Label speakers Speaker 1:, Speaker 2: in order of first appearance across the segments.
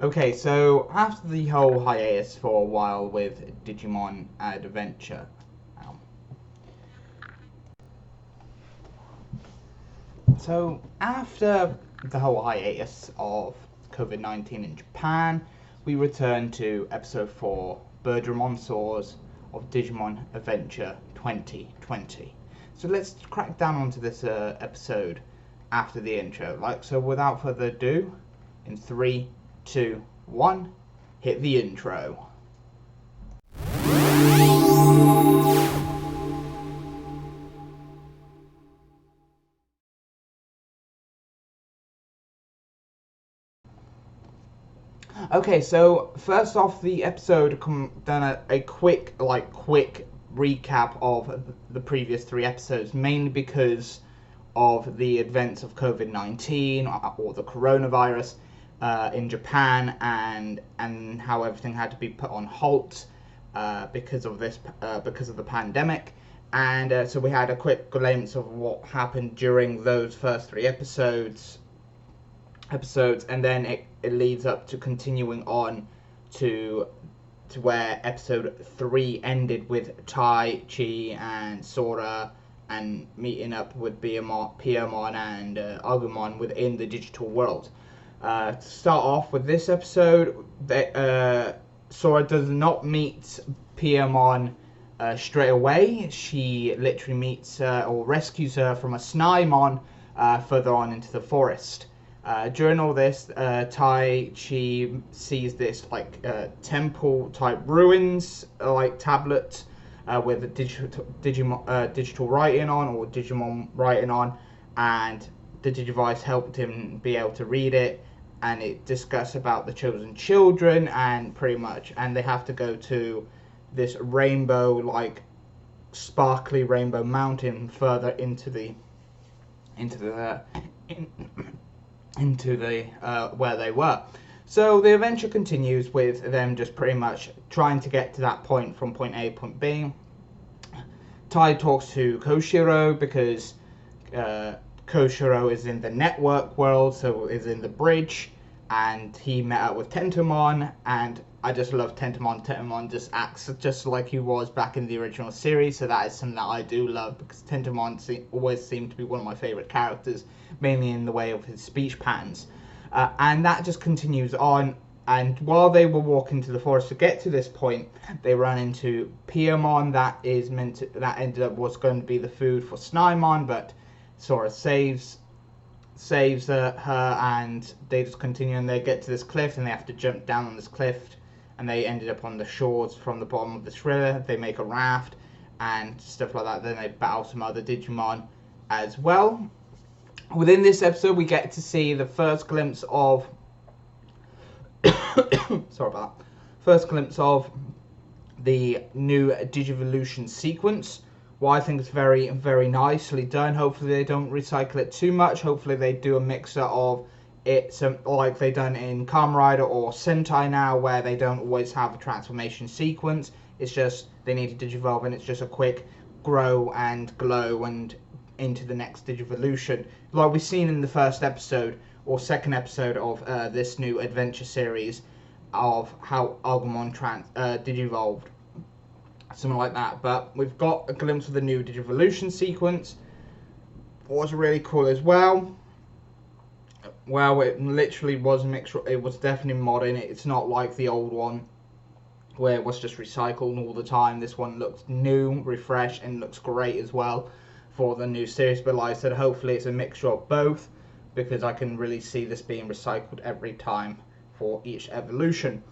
Speaker 1: Okay, so after the whole hiatus for a while with Digimon Adventure, um, so after the whole hiatus of COVID-19 in Japan, we returned to episode 4, Birdramon Soars of Digimon Adventure 2020. So let's crack down onto this episode after the intro. So without further ado, in 3, 2, 1, hit the intro. Okay, so first off, the episode done a quick recap of the previous 3 episodes, mainly because of the events of COVID-19 or the coronavirus in Japan, and how everything had to be put on halt because of the pandemic. And so we had a quick glimpse of what happened during those first 3 episodes, and then it leads up to continuing on to where episode 3 ended with Tai, Chi, and Sora and meeting up with Piamon and Agumon within the digital world. To start off with this episode, Sora does not meet Piamon straight away. She literally meets or rescues her from a Snymon further on into the forest. During all this, Tai Chi sees this temple type ruins tablet with a digital writing on, or Digimon writing on, and the Digivice helped him be able to read it, and it discusses about the chosen children, and they have to go to this sparkly rainbow mountain further into the where they were. So the adventure continues with them just pretty much trying to get to that point from point A to point B. Tai talks to Koshiro because Koshiro is in the network world, so is in the bridge, and he met up with Tentomon, and I just love Tentomon. Tentomon just acts just like he was back in the original series, so that is something that I do love, because Tentomon always seemed to be one of my favourite characters, mainly in the way of his speech patterns. And that just continues on, and while they were walking to the forest to get to this point, they run into Piamon that ended up was going to be the food for Snymon, but Sora saves her, and they just continue, and they get to this cliff, and they have to jump down on this cliff, and they ended up on the shores from the bottom of this river. They make a raft and stuff like that. Then they battle some other Digimon as well. Within this episode, we get to see the first glimpse of first glimpse of the new Digivolution sequence. Well, I think it's very, very nicely done. Hopefully they don't recycle it too much. Hopefully they do a mixer of it, like they done in Kamen Rider or Sentai now, where they don't always have a transformation sequence. It's just they need to digivolve, and it's just a quick grow and glow and into the next Digivolution, like we've seen in the first episode or second episode of this new adventure series of how Agumon digivolved, something like that. But we've got a glimpse of the new Digivolution sequence. What was really cool as well, it literally was a mixture. It was definitely modern. It's not like the old one where it was just recycled all the time. This one looks new, refreshed, and looks great as well for the new series. But like I said, hopefully it's a mixture of both, because I can really see this being recycled every time for each evolution.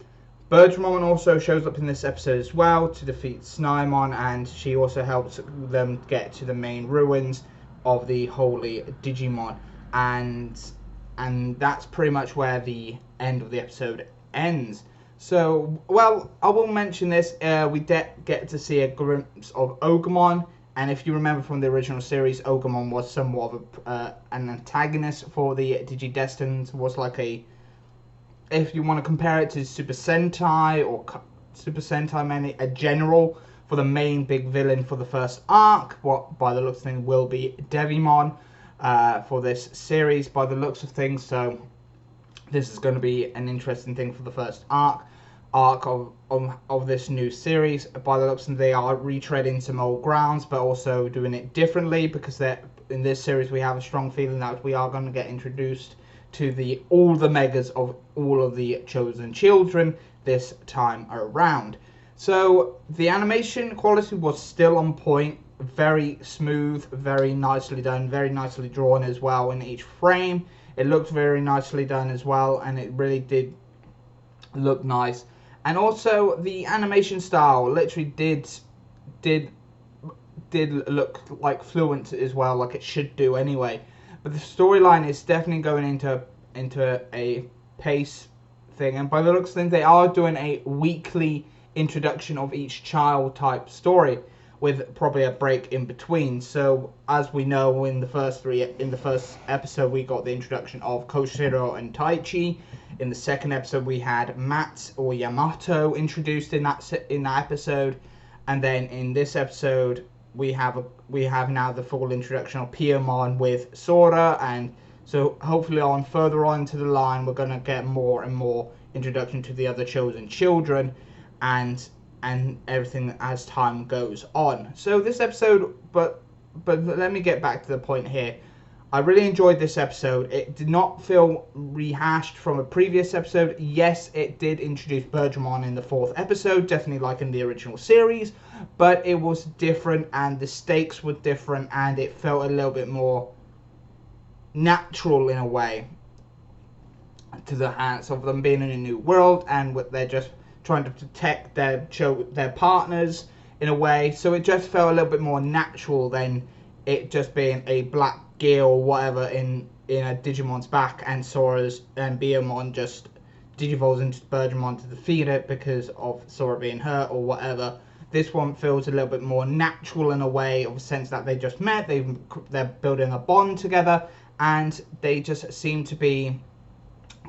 Speaker 1: Birdramon also shows up in this episode as well to defeat Snymon, and she also helps them get to the main ruins of the Holy Digimon, and that's pretty much where the end of the episode ends. So, well, I will mention this, we get to see a glimpse of Agumon, and if you remember from the original series, Agumon was somewhat of an antagonist for the Digidestined, was like if you want to compare it to Super Sentai or Super Sentai, a general for the main big villain for the first arc, what by the looks of things will be Devimon for this series by the looks of things. So this is going to be an interesting thing for the first arc of this new series. By the looks of them, they are retreading some old grounds, but also doing it differently, because in this series we have a strong feeling that we are going to get introduced to all the megas of all of the chosen children this time around. So the animation quality was still on point, very smooth, very nicely done, very nicely drawn as well in each frame. It looked very nicely done as well, and it really did look nice. And also the animation style literally did look like fluent as well, like it should do anyway. But the storyline is definitely going into a pace thing, and by the looks of things, they are doing a weekly introduction of each child type story, with probably a break in between. So as we know, in the first episode we got the introduction of Koshiro and Taichi. In the second episode we had Matt or Yamato introduced in that episode, and then in this episode we have now the full introduction of Piyamon with Sora. And so hopefully further on to the line, we're going to get more and more introduction to the other chosen children and everything as time goes on. So this episode, but let me get back to the point here. I really enjoyed this episode. It did not feel rehashed from a previous episode. Yes, it did introduce Digimon in the 4th episode, definitely like in the original series, but it was different, and the stakes were different, and it felt a little bit more natural in a way, to the hands of them being in a new world, and they're just trying to protect their partners in a way. So it just felt a little bit more natural than it just being a black gear or whatever in a Digimon's back, and Sora's and Biyomon just digivolves into Birdramon to defeat it because of Sora being hurt or whatever. This one feels a little bit more natural in a way, of a sense that they just met, they're building a bond together, and they just seem to be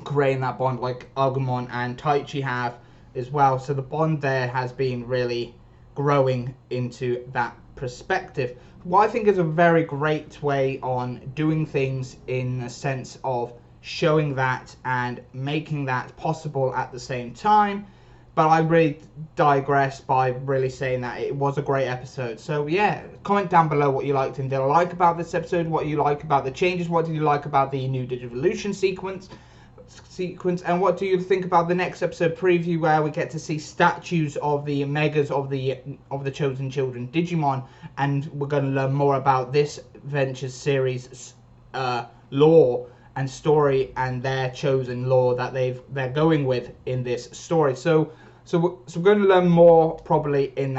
Speaker 1: creating that bond like Agumon and Taichi have as well. So the bond there has been really growing into that perspective. What I think is a very great way on doing things, in a sense of showing that and making that possible at the same time. But I really digress by really saying that it was a great episode. So yeah, comment down below what you liked and didn't like about this episode, what you like about the changes, what did you like about the new Digivolution sequence, and what do you think about the next episode preview, where we get to see statues of the megas of the chosen children Digimon, and we're going to learn more about this Ventures series lore and story, and their chosen lore that they're going with in this story. So we're going to learn more probably in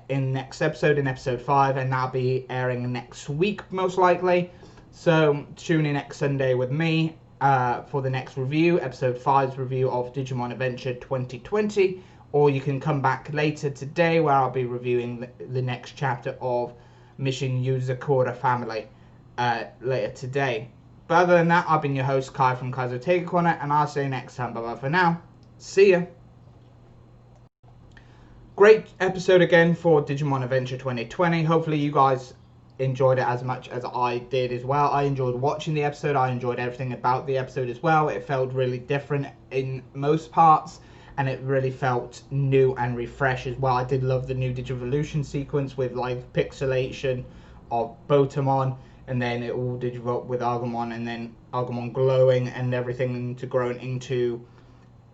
Speaker 1: next episode, in episode 5, and that'll be airing next week most likely. So tune in next Sunday with me for the next review, episode 5's review of Digimon Adventure 2020, or you can come back later today where I'll be reviewing the next chapter of Mission Yuzakura Family later today. But other than that, I've been your host Kai from Kai's Take Corner, and I'll see you next time. Bye bye for now. See ya. Great episode again for Digimon Adventure 2020. Hopefully you guys enjoyed it as much as I did as well. I enjoyed watching the episode. I enjoyed everything about the episode as well. It felt really different in most parts, and it really felt new and refreshed as well. I did love the new Digivolution sequence with like pixelation of Botamon, and then it all digivolved with Agumon, and then Agumon glowing and everything to growing into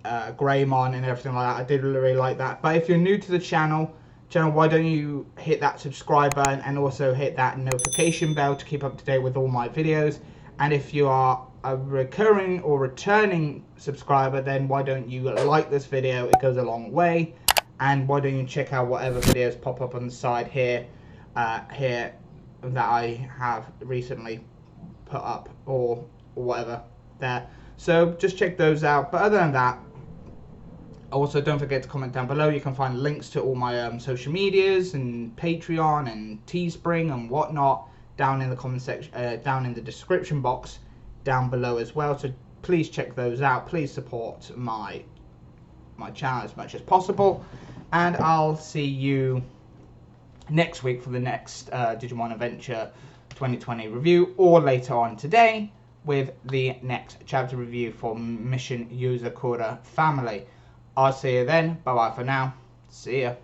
Speaker 1: Greymon and everything like that. I did really like that. But if you're new to the channel, why don't you hit that subscribe button and also hit that notification bell to keep up to date with all my videos. And if you are a recurring or returning subscriber, then why don't you like this video? It goes a long way. And why don't you check out whatever videos pop up on the side here that I have recently put up, or whatever there. So just check those out. But other than that, also don't forget to comment down below. You can find links to all my social medias and Patreon and Teespring and whatnot down in the comment section, down in the description box down below as well. So please check those out. Please support my channel as much as possible, and I'll see you next week for the next Digimon Adventure 2020 review, or later on today with the next chapter review for Mission Yozakura Family. I'll see you then. Bye bye for now. See ya.